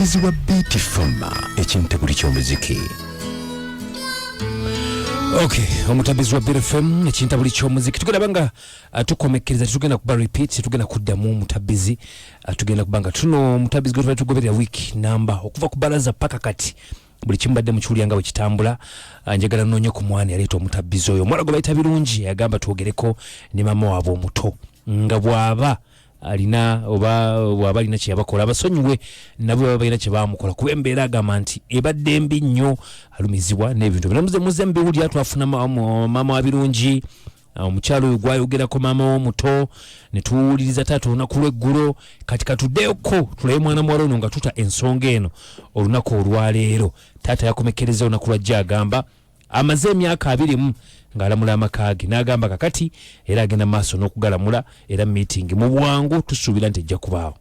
Omutabbizi wa Beat Fama ekintabuli ky'omuziki. Okay, omutabbizi wa Beat FM ekintabuli ky'omuziki. Tugenda banga tukomekereza tugenda kuba repeat tugenda kuddamu omutabbizi tugenda kubanga tuno omutabbizi gwe tugoberera week number okuva ku balaza paka kati. Buli kimbadde mukiwulya we kitambula njagala nnonye ku mwani aleeta omutabbizi oyo omwana gwe bayita birungi yagamba twogereko ne mama waabwe omuto nga bw'aba alina oba alina kye yabakola abasonyiwe nabo baba balina kye baamukola kuba embeera agamba nti ebadde mbi nnyo alumizibwa n'ebintu bino muze mbiwulira twafuna mama wa birungi omukyalo oyo gwayogerako maama w'omuto ne tuwuliriza taata olunaku lw'eggulo kati katuddeeko tulabe mwana muwala ono nga tuta ensonga eno olunaku olwaleero taata yakomekereza olunaku lwajja agamba amaze emyaka 20 ng'alamula amaka ge n'agamba kakati era agenda maaso n'okugalamula era meeting mu bwangu tusuubira nti ejja kubaawo.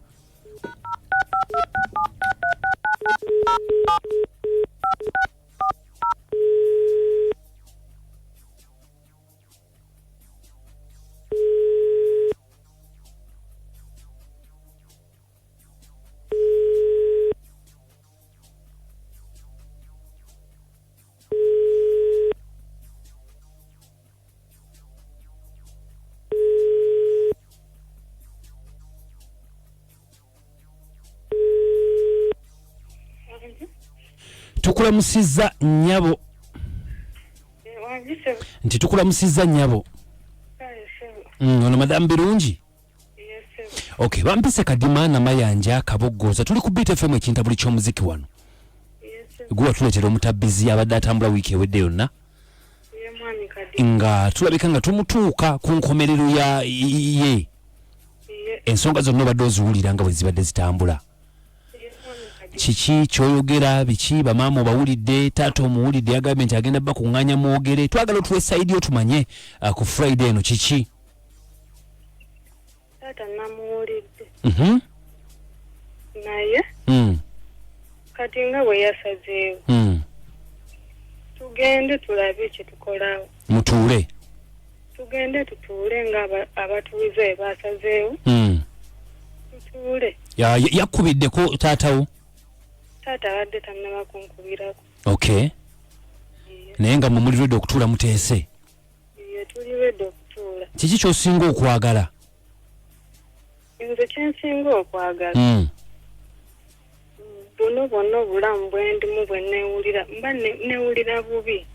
Tukulamusizza nnyabo. Nti tukulamusizza nnyabo. Ono madam birungi? Okay, bampise kadima na mayanja kaboggoza. Tuli ku Beat FM ekintabuli ky'omuziki wano. Gwe tuleetera omutabbizi abadde atambula wiiki ewedde yonna. Nga tulabika nga tumutuuka ku nkomerero ye. Ensonga zonna obadde oziwulira nga bwe zibadde zitambula. Kiki kyoyogera biki bamaama obawulidde taata omuwulidde yagambye nti agenda bba kuŋŋaanya mwogere twagala otuwe sayidi otumanye ku Friday eno kiki taata namuwulidde naye kati nga bwe yasazeewo tugende tulabe kye tukolawo mutuule tugende tutuule nga abatuuze basazeewo tutuule yakubiddeko taatawo taata abadde tannaba kunkubirako. Okay. Naye nga mwe muli ready okutuula muteese. Ye tuli ready okutuula. Kiki ky'osinga okwagala? Nze kyensinga okwagala. Bono obulamu bwe ndimu bwe neewulira mba neewulira bubi.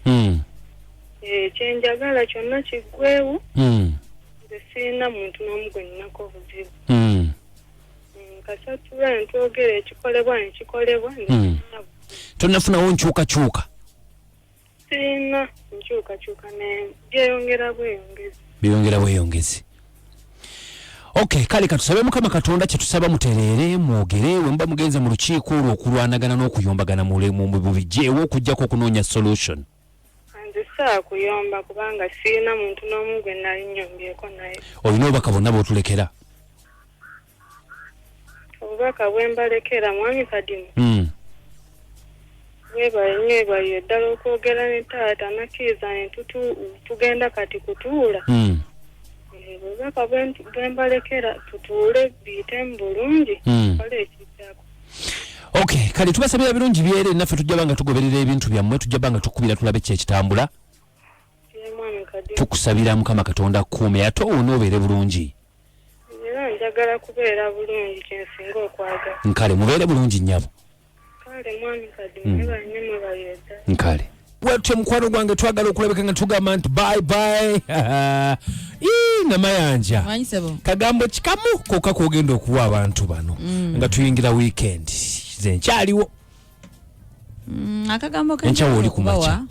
Kyenjagala kyonna kiggweewo. Nze sirina muntu n'omu gwe nnako obuzibu. Kasatula ntwogere ekikolebwa nekikolebwa tonnafunawo nkyukakyuka sirina nkyukakyuka byeyongera bweyongezi. Okay, kale katusabe Mukama Katonda kye tusaba mutereere mwogere we mba mugenze mu lukiiko olwo okulwanagana n'okuyombagana mu bubijjeewo okujjako okunoonya solution. Nze saakuyomba kubanga sirina muntu n'omu gwe nali nnyombyeko naye. Olina obubaka bonna bw'otulekera? Obubaka bwe mbalekera mwami Kadimu. Weebalye ddala okwogera ne taata nakkiriza ne tugenda kati kutuula. Obubaka bwe mbalekera tutuule biyitemu bulungi kale ekiddako. Okay, kale tubasabira birungi byere naffe tujja banga tugoberera ebintu byammwe tujja banga tukubira tulabe kye kitambula. Tukusabira Mukama Katonda kuume ate onoobeere bulungi. Njagala kubeera bulungi kyensinga okwagala. Nkale mubeere bulungi nnyabo. Kale mwami Kadimu ne banyuma bayedda. Nkale. Wetwe mukwano gwange twagala okulabika nga tugamba nti bye. Namayanja. Kagambo kikamu kokka kogenda okuwa abantu bano nga tuyingira weekend. Nze nkyaliwo. Akagambo enchawo oli kumacha.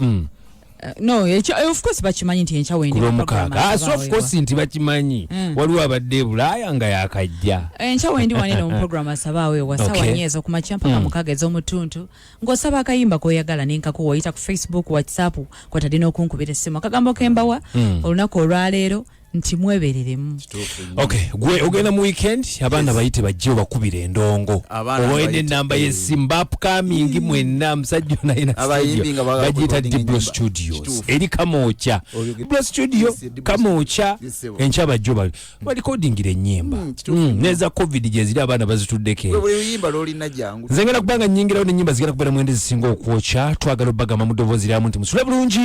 No, of course bachimanyi nti enchawo ndi program. So of course nti bachimanyi. Waliwo abadde Bulaya nga yakajja. Enchawo ndi wanene mu program asabawe wasawa nyezo kumacha mpaka mukaga ez'omutuntu. Ngosaba akayimba koyagala nenkako woyita ku Facebook, WhatsApp kwatadde n'okunkubira essimu. Akagambo kembawa olunaku olwaleero nti mwebereremu. Okay, gwe ogenda mu weekend abaana bayite bajje bakubira endongo. Owoine namba y'essimu upcoming mwenna musajja naina studio. Bajita Dibro Studios. Eri Kamoocha. Dibro Studio Kamoocha encha bajjo balicodingira ennyimba. Neza covid jezira abaana bazituddeke. Bwe loli na jangu. Zengera kubanga nyingira ne nyimba zigenda kubera mwende zisinga okwocha twagala bagama mu ddoboozi lya muntu musula bulungi.